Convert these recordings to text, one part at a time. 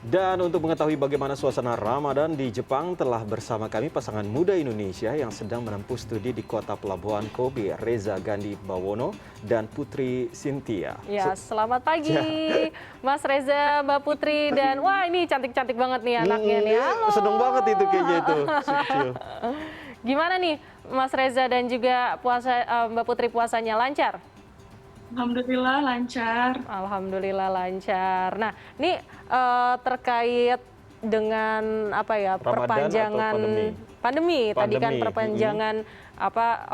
Dan untuk mengetahui bagaimana suasana Ramadan di Jepang, telah bersama kami pasangan muda Indonesia yang sedang menempuh studi di kota pelabuhan Kobe, Reza Gandhi Bawono dan Putri Cynthia. Ya, selamat pagi Mas Reza, Mbak Putri, dan wah ini cantik-cantik banget nih anaknya nih. Halo. Seneng banget itu kayaknya itu. Gimana nih Mas Reza dan juga Mbak Putri, puasanya lancar? Alhamdulillah lancar. Alhamdulillah lancar. Nah, ini terkait dengan apa ya, Ramadan perpanjangan pandemi. Tadi kan perpanjangan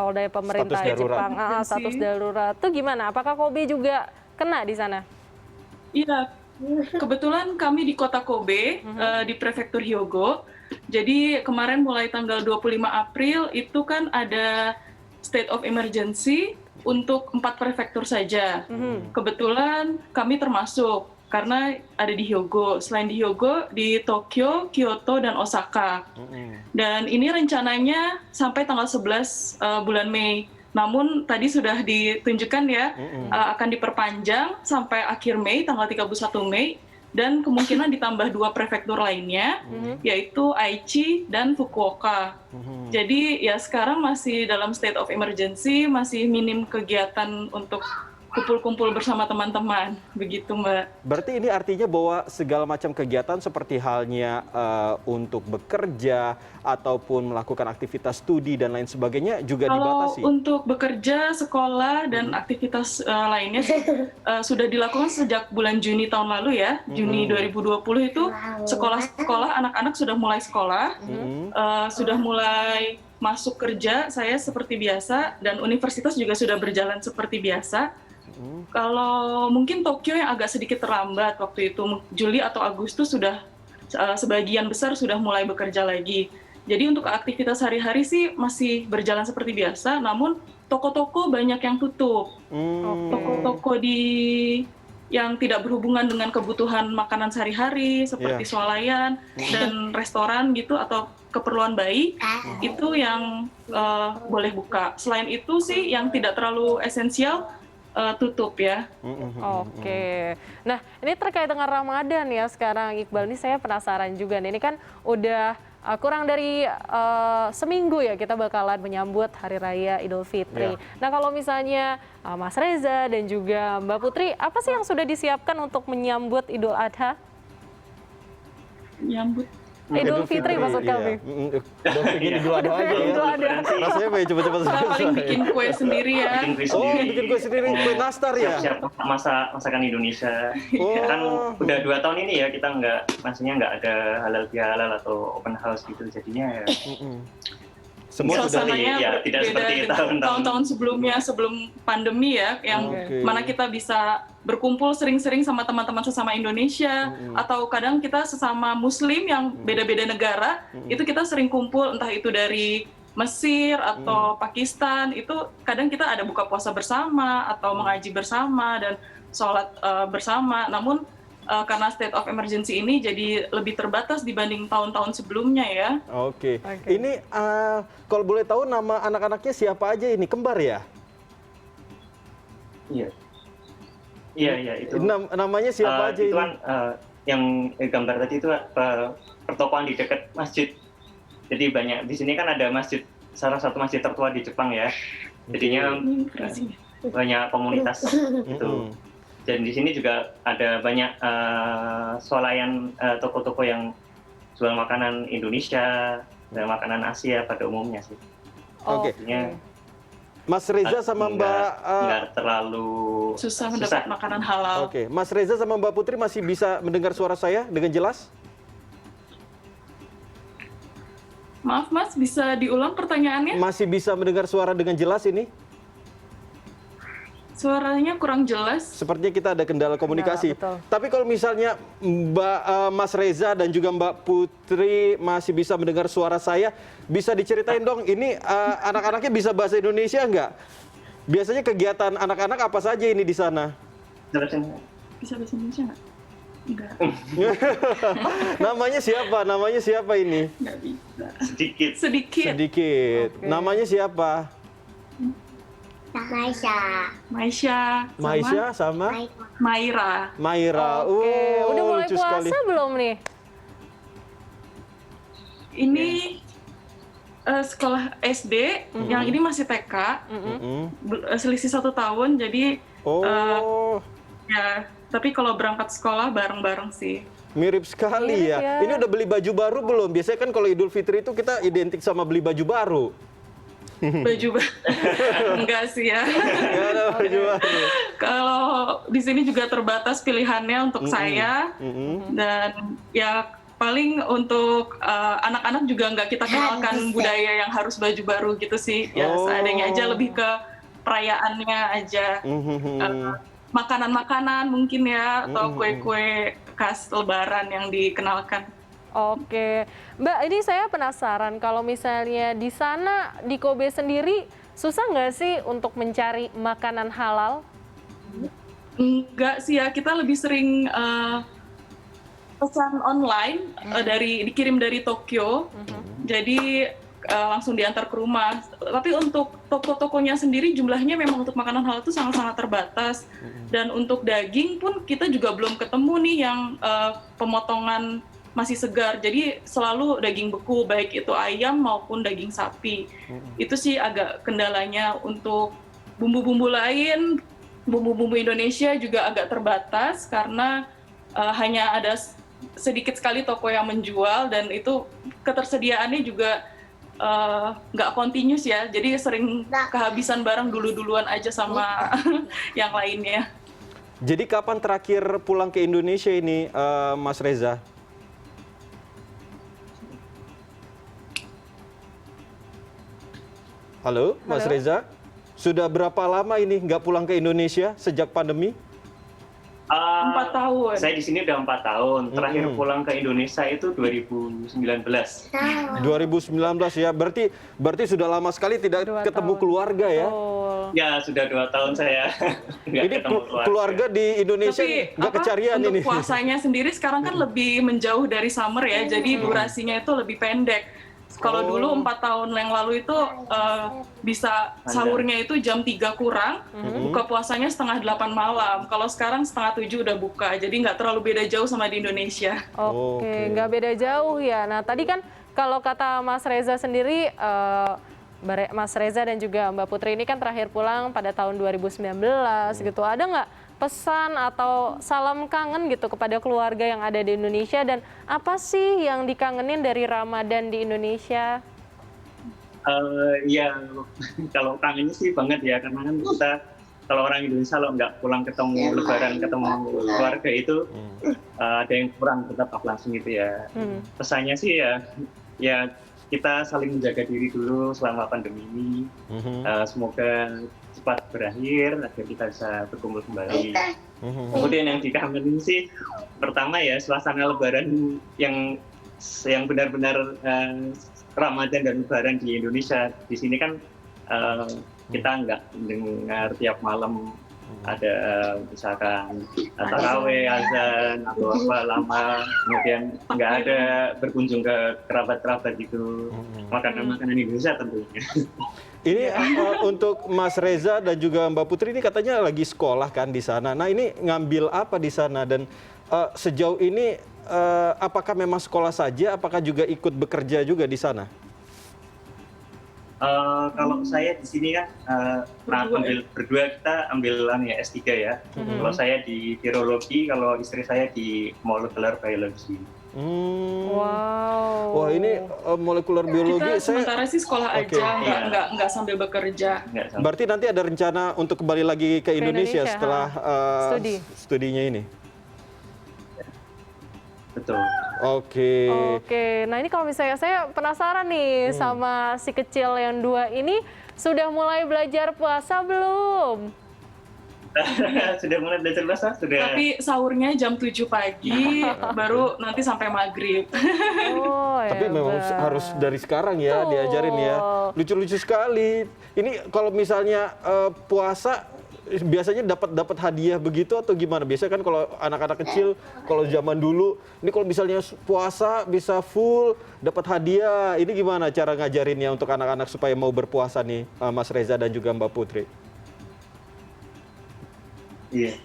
oleh pemerintah status Jepang, status darurat. Itu gimana? Apakah Kobe juga kena di sana? Iya, kebetulan kami di kota Kobe, di prefektur Hyogo. Jadi kemarin mulai tanggal 25 April itu kan ada state of emergency untuk 4 prefektur saja. Kebetulan kami termasuk karena ada di Hyogo. Selain di Hyogo, di Tokyo, Kyoto, dan Osaka. Dan ini rencananya sampai tanggal 11 bulan Mei. Namun tadi sudah ditunjukkan ya, akan diperpanjang sampai akhir Mei, tanggal 31 Mei. Dan kemungkinan ditambah 2 prefektur lainnya, yaitu Aichi dan Fukuoka. Jadi ya sekarang masih dalam state of emergency, masih minim kegiatan untuk kumpul-kumpul bersama teman-teman, begitu Mbak. Berarti ini artinya bahwa segala macam kegiatan seperti halnya untuk bekerja ataupun melakukan aktivitas studi dan lain sebagainya juga dibatasi? Kalau untuk bekerja, sekolah, dan aktivitas lainnya sudah dilakukan sejak bulan Juni tahun lalu ya. Juni 2020 itu sekolah-sekolah, anak-anak sudah mulai sekolah, sudah mulai masuk kerja, saya seperti biasa, dan universitas juga sudah berjalan seperti biasa. Kalau mungkin Tokyo yang agak sedikit terlambat waktu itu, Juli atau Agustus sudah sebagian besar sudah mulai bekerja lagi. Jadi untuk aktivitas sehari-hari sih masih berjalan seperti biasa, namun toko-toko banyak yang tutup. Toko-toko yang tidak berhubungan dengan kebutuhan makanan sehari-hari seperti swalayan dan restoran gitu atau keperluan bayi itu yang boleh buka. Selain itu sih yang tidak terlalu esensial tutup ya. Oke. Nah, ini terkait dengan Ramadan ya sekarang, Iqbal. Ini saya penasaran juga nih. Ini kan udah kurang dari seminggu ya kita bakalan menyambut Hari Raya Idul Fitri. Nah, kalau misalnya Mas Reza dan juga Mbak Putri, apa sih yang sudah disiapkan untuk menyambut Idul Adha? Menyambut Idul Fitri maksud kami. Udah bikin Idul Adha aja ya. Rasanya pengen cepet-cepet selesai. paling bikin kue sendiri ya. Bikin kue sendiri, kue nastar ya? Siap masakan Indonesia. Kan udah 2 tahun ini ya kita maksudnya nggak ada halal bihalal atau open house gitu, jadinya ya. Semua suasananya tidak seperti tahun-tahun sebelumnya, sebelum pandemi ya, yang mana kita bisa berkumpul sering-sering sama teman-teman sesama Indonesia, atau kadang kita sesama Muslim yang beda-beda negara, itu kita sering kumpul, entah itu dari Mesir atau Pakistan, itu kadang kita ada buka puasa bersama, atau mengaji bersama, dan sholat bersama. Namun karena state of emergency ini jadi lebih terbatas dibanding tahun-tahun sebelumnya ya. Oke. Ini kalau boleh tahu nama anak-anaknya siapa aja ini? Kembar ya? Iya itu. Namanya siapa aja itu ini? Kan yang gambar tadi itu pertokoan di dekat masjid. Jadi banyak di sini kan ada masjid, salah satu masjid tertua di Jepang ya. Jadinya banyak komunitas itu. Dan di sini juga ada banyak swalayan toko-toko yang jual makanan Indonesia dan makanan Asia pada umumnya sih. Oke. Mas Reza sama Mbak nggak terlalu susah mendapat makanan halal. Oke, Mas Reza sama Mbak Putri masih bisa mendengar suara saya dengan jelas? Maaf Mas, bisa diulang pertanyaannya? Masih bisa mendengar suara dengan jelas ini? Suaranya kurang jelas. Sepertinya kita ada kendala komunikasi. Tapi kalau misalnya Mas Reza dan juga Mbak Putri masih bisa mendengar suara saya, bisa diceritain dong, ini anak-anaknya bisa bahasa Indonesia nggak? Biasanya kegiatan anak-anak apa saja ini di sana? Bisa bahasa Indonesia nggak? Enggak. Namanya siapa ini? Maisha, Maisha sama Maira. Maira. Oke, udah mulai lucu puasa sekali. belum nih? Ini sekolah SD, yang ini masih TK, Mm-mm. selisih 1 tahun. Jadi Oh, ya, tapi kalau berangkat sekolah bareng-bareng sih. mirip sekali Mirip ya. ya. Ini udah beli baju baru belum? Biasanya kan kalau Idul Fitri itu kita identik sama beli baju baru. Baju enggak sih ya. Nggak ada baju baru. Kalau di sini juga terbatas pilihannya untuk saya, dan ya paling untuk anak-anak juga nggak kita kenalkan budaya yang harus baju baru gitu sih. Ya Oh. seadanya aja, lebih ke perayaannya aja. Makanan-makanan mungkin ya, atau kue-kue khas Lebaran yang dikenalkan. Oke, Mbak, ini saya penasaran kalau misalnya di sana di Kobe sendiri susah nggak sih untuk mencari makanan halal? Enggak sih ya, kita lebih sering pesan online, dikirim dari Tokyo, jadi langsung diantar ke rumah. Tapi untuk toko-tokonya sendiri jumlahnya memang untuk makanan halal itu sangat-sangat terbatas. Dan untuk daging pun kita juga belum ketemu nih yang pemotongan masih segar. Jadi selalu daging beku, baik itu ayam maupun daging sapi. Itu sih agak kendalanya. Untuk bumbu-bumbu lain, bumbu-bumbu Indonesia juga agak terbatas karena hanya ada sedikit sekali toko yang menjual, dan itu ketersediaannya juga nggak continuous ya, jadi sering kehabisan barang duluan aja sama yang lainnya. Jadi kapan terakhir pulang ke Indonesia ini, Mas Reza? Halo, Mas Halo. Reza? Sudah berapa lama ini nggak pulang ke Indonesia sejak pandemi? 4 tahun. Saya di sini udah 4 tahun. Terakhir pulang ke Indonesia itu 2019. 2019 ya, berarti sudah lama sekali tidak 2 ketemu tahun. keluarga ya? Oh. Ya, sudah 2 tahun saya nggak Ini ketemu keluarga di Indonesia Tapi nggak kecarian untuk ini. puasanya sendiri sekarang kan lebih menjauh dari summer ya, jadi durasinya itu lebih pendek. Kalau dulu 4 tahun yang lalu itu bisa sahurnya itu jam 3 kurang, buka puasanya setengah 8 malam. Kalau sekarang setengah 7 udah buka, jadi nggak terlalu beda jauh sama di Indonesia. Oke, nggak beda jauh ya. Nah, tadi kan kalau kata Mas Reza sendiri, Mas Reza dan juga Mbak Putri ini kan terakhir pulang pada tahun 2019 gitu. Ada nggak pesan atau salam kangen gitu kepada keluarga yang ada di Indonesia, dan apa sih yang dikangenin dari Ramadan di Indonesia? Ya, kalau kangennya sih banget ya, karena kan kita kalau orang Indonesia kalau nggak pulang ketemu Lebaran, ketemu keluarga itu ada yang kurang, tetap langsung gitu ya. Pesannya sih ya kita saling menjaga diri dulu selama pandemi ini. Semoga cepat berakhir agar kita bisa berkumpul kembali. Kemudian yang dikangenin sih pertama ya suasana Lebaran yang benar-benar Ramadan dan Lebaran di Indonesia. Di sini kan kita nggak mendengar tiap malam ada misalkan taraweh, azan atau apa lama, kemudian nggak ada berkunjung ke kerabat-kerabat gitu, makanan-makanan Indonesia tentunya. Ini untuk Mas Reza dan juga Mbak Putri ini katanya lagi sekolah kan di sana. Nah, ini ngambil apa di sana, dan sejauh ini apakah memang sekolah saja, apakah juga ikut bekerja juga di sana? Kalau saya di sini kan berdua kita ambil ya, S3 ya. Kalau saya di virologi, kalau istri saya di molecular biology. Wow. Wah, ini molekuler biologi. Kita sementara sih sekolah Oke. aja, nggak sambil bekerja. Berarti nanti ada rencana untuk kembali lagi ke Indonesia Indonesia, setelah studinya ini? Betul. Oke. Oke, nah ini kalau misalnya saya penasaran nih sama si kecil yang 2 ini, sudah mulai belajar puasa belum? Sudah mulai belajar bahasa? Sudah. Tapi sahurnya jam 7 pagi, baru nanti sampai maghrib. Oh, Tapi memang hebat. harus dari sekarang ya diajarin ya. Lucu-lucu sekali. Ini kalau misalnya puasa biasanya dapat hadiah begitu atau gimana? Biasanya kan kalau anak-anak kecil, kalau zaman dulu, ini kalau misalnya puasa bisa full dapat hadiah. Ini gimana cara ngajarinnya untuk anak-anak supaya mau berpuasa nih, Mas Reza dan juga Mbak Putri? Iya.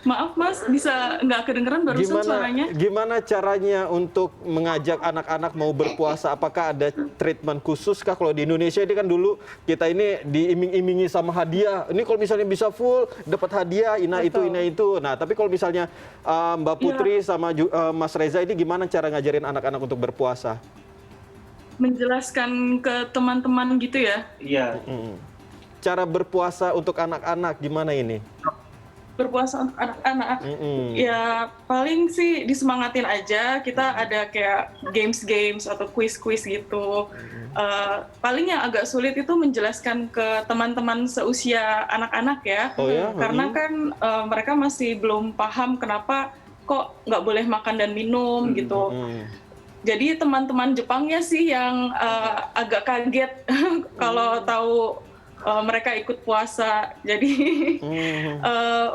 Maaf Mas, bisa nggak kedengeran barusan suaranya? Gimana caranya untuk mengajak anak-anak mau berpuasa? Apakah ada treatment khusus kah? Kalau di Indonesia ini kan dulu kita ini diiming-imingi sama hadiah. Ini kalau misalnya bisa full dapat hadiah, ina itu. Nah, tapi kalau misalnya Mbak Putri sama Mas Reza ini gimana cara ngajarin anak-anak untuk berpuasa? Menjelaskan ke teman-teman gitu ya? Iya. Cara berpuasa untuk anak-anak gimana ini? Berpuasa untuk anak-anak, ya paling sih disemangatin aja. Kita ada kayak games atau quiz gitu. Paling yang agak sulit itu menjelaskan ke teman-teman seusia anak-anak ya, karena kan mereka masih belum paham kenapa kok nggak boleh makan dan minum gitu. Jadi teman-teman Jepangnya sih yang agak kaget kalau tahu mereka ikut puasa. Jadi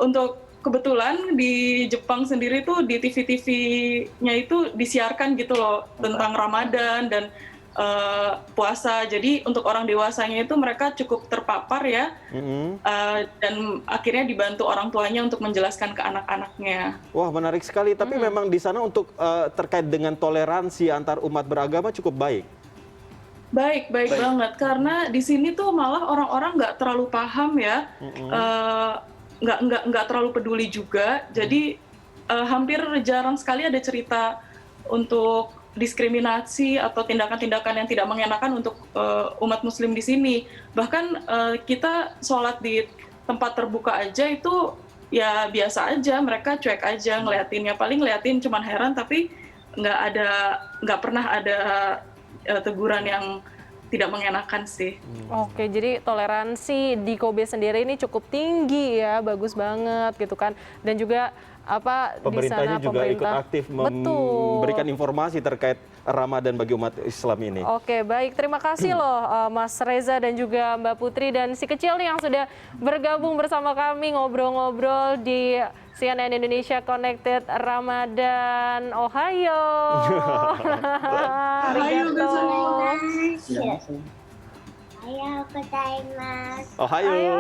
untuk kebetulan di Jepang sendiri tuh di TV-TV-nya itu disiarkan gitu loh tentang Ramadan dan puasa. Jadi untuk orang dewasanya itu mereka cukup terpapar ya, dan akhirnya dibantu orang tuanya untuk menjelaskan ke anak-anaknya. Wah, menarik sekali. Tapi memang di sana untuk terkait dengan toleransi antar umat beragama cukup baik. Baik banget, karena di sini tuh malah orang-orang nggak terlalu paham ya, nggak terlalu peduli juga. Jadi hampir jarang sekali ada cerita untuk diskriminasi atau tindakan-tindakan yang tidak mengenakan untuk umat Muslim di sini. Bahkan kita sholat di tempat terbuka aja itu ya biasa aja, mereka cuek aja ngeliatinnya. Paling ngeliatin cuman heran, tapi nggak pernah ada teguran yang tidak mengenakan sih. Oke, jadi toleransi di Kobe sendiri ini cukup tinggi ya, bagus banget gitu kan. Dan juga pemerintahnya juga ikut aktif memberikan informasi terkait Ramadan bagi umat Islam ini. Oke, baik. Terima kasih loh Mas Reza dan juga Mbak Putri dan si kecil nih yang sudah bergabung bersama kami ngobrol-ngobrol di CNN Indonesia Connected Ramadan. Ohayo. Arigato. Ohayo gozaimasu. Ohayo.